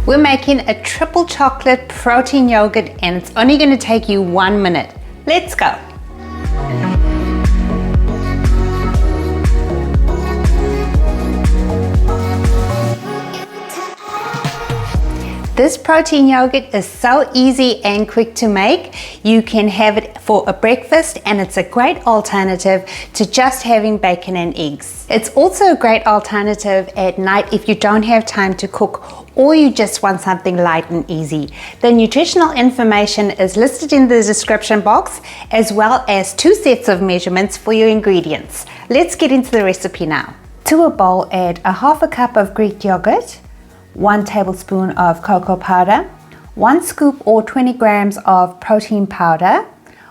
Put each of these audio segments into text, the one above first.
We're making a triple chocolate protein yogurt and it's only going to take you 1 minute. Let's go. This protein yogurt is so easy and quick to make. You can have it for a breakfast and it's a great alternative to just having bacon and eggs. It's also a great alternative at night if you don't have time to cook or you just want something light and easy. The nutritional information is listed in the description box, as well as 2 sets of measurements for your ingredients. Let's get into the recipe now. To a bowl, add a half a cup of Greek yogurt, 1 tablespoon of cocoa powder, 1 scoop or 20 grams of protein powder,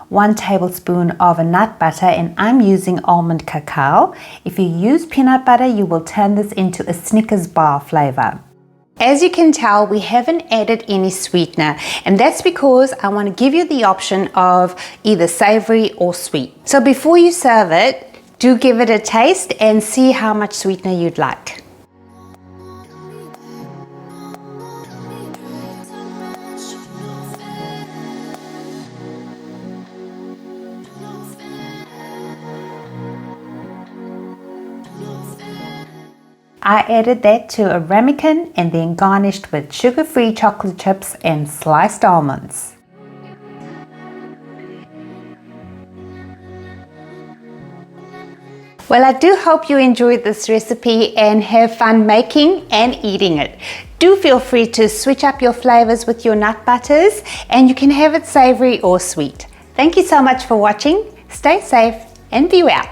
1 tablespoon of a nut butter, and I'm using almond cacao. If you use peanut butter, you will turn this into a Snickers bar flavor. As you can tell, we haven't added any sweetener, and that's because I want to give you the option of either savory or sweet. So before you serve it, do give it a taste and see how much sweetener you'd like. I added that to a ramekin and then garnished with sugar-free chocolate chips and sliced almonds. Well, I do hope you enjoyed this recipe and have fun making and eating it. Do feel free to switch up your flavors with your nut butters and you can have it savory or sweet. Thank you so much for watching. Stay safe and be well.